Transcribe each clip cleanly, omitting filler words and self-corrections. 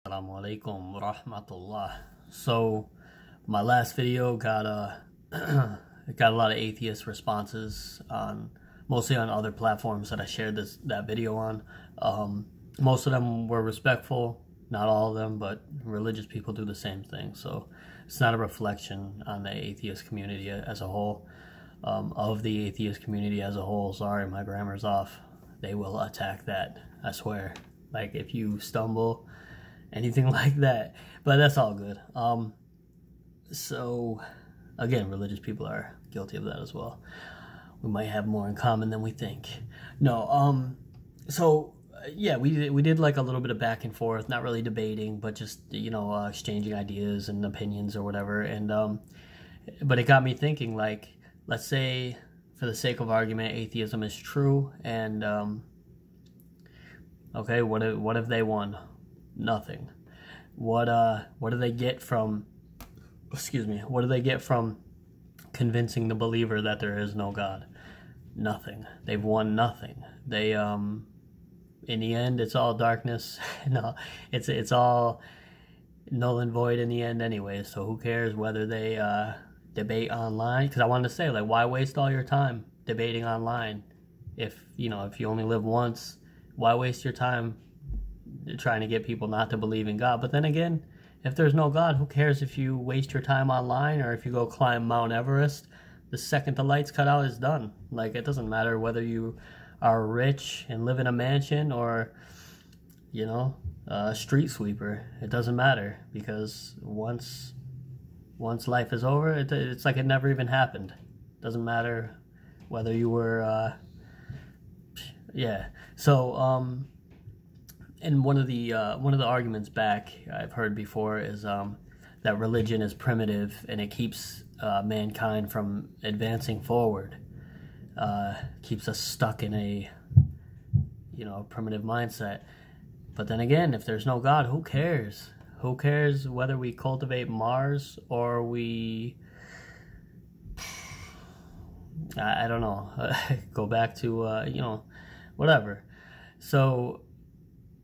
Assalamu alaikum wa rahmatullah. So my last video got got a lot of atheist responses on mostly on other platforms that I shared that video on. Most of them were respectful, not all of them, but religious people do the same thing. So it's not a reflection on the atheist community as a whole. Of the atheist community as a whole, sorry, my grammar's off. They will attack that, I swear. Like if you stumble, anything like that, but that's all good. So again, religious people are guilty of that as well. We might have more in common than we think. No, so yeah, we did like a little bit of back and forth, not really debating, but just, you know, exchanging ideas and opinions or whatever. And but it got me thinking, like, let's say for the sake of argument, atheism is true, and okay, what if they won? Nothing. What do they get from, excuse me, what do they get from convincing the believer that there is no God? Nothing. They've won nothing. They in the end, it's all darkness. No, it's all null and void in the end anyway, so who cares whether they debate online? Because I wanted to say, like, why waste all your time debating online if, you know, if you only live once? Why waste your time trying to get people not to believe in God? But then again, if there's no God, who cares if you waste your time online or if you go climb Mount Everest? The second the lights cut out, is done. Like, it doesn't matter whether you are rich and live in a mansion or, you know, a street sweeper. It doesn't matter, because once life is over, it's like it never even happened. Doesn't matter whether you were yeah. So and one of the arguments back I've heard before is that religion is primitive and it keeps mankind from advancing forward. Keeps us stuck in a, you know, primitive mindset. But then again, if there's no God, who cares? Who cares whether we cultivate Mars or we, I don't know, go back to, you know, whatever. So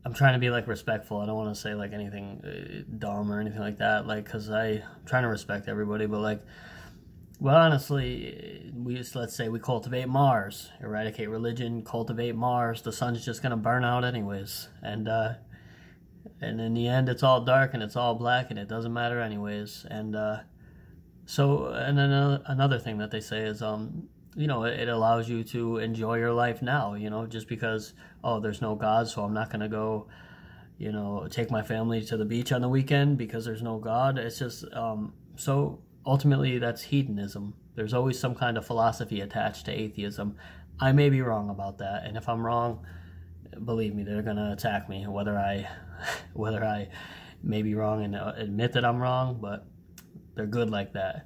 I'm trying to be, like, respectful. I don't want to say, like, anything dumb or anything like that, like, because I'm trying to respect everybody. But, like, well, honestly, let's say we cultivate Mars, eradicate religion, cultivate Mars. The sun's just gonna burn out anyways, and in the end, it's all dark and it's all black, and it doesn't matter anyways. And so, and then another thing that they say is, you know, it allows you to enjoy your life now. You know, just because, oh, there's no God, so I'm not gonna go, you know, take my family to the beach on the weekend because there's no God. It's just so. Ultimately, that's hedonism. There's always some kind of philosophy attached to atheism. I may be wrong about that, and if I'm wrong, believe me, they're gonna attack me, whether I may be wrong and admit that I'm wrong. But they're good like that.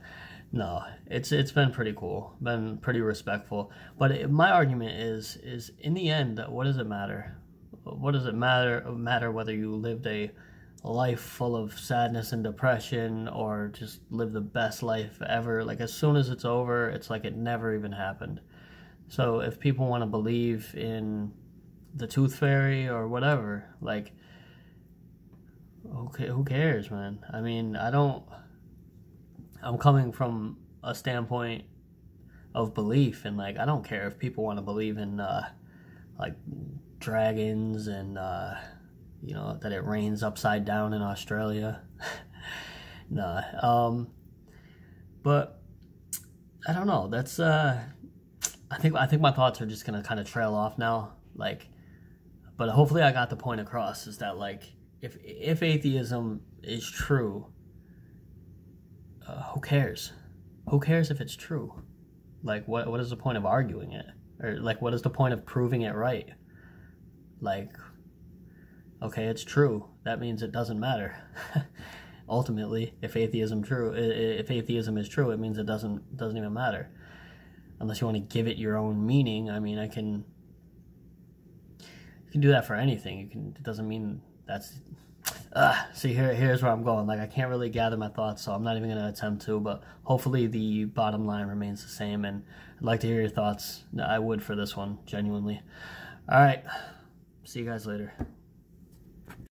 No, it's been pretty cool, been pretty respectful. But my argument is in the end, what does it matter? What does it matter whether you lived a life full of sadness and depression or just live the best life ever? Like, as soon as it's over, it's like it never even happened. So if people want to believe in the tooth fairy or whatever, like, okay, who cares, man? I mean, I'm coming from a standpoint of belief, and, like, I don't care if people want to believe in like dragons and you know, that it rains upside down in Australia. Nah. But I don't know. That's I think my thoughts are just gonna kind of trail off now. Like, but hopefully I got the point across. Is that, like, if atheism is true, who cares? Who cares if it's true? Like, what is the point of arguing it? Or, like, what is the point of proving it right? Like, okay, it's true. That means it doesn't matter. Ultimately, if atheism is true, it means it doesn't even matter. Unless you want to give it your own meaning. I mean, you can do that for anything. It doesn't mean that's. See, here's where I'm going. Like, I can't really gather my thoughts, so I'm not even going to attempt to. But hopefully, the bottom line remains the same. And I'd like to hear your thoughts. I would for this one, genuinely. All right. See you guys later.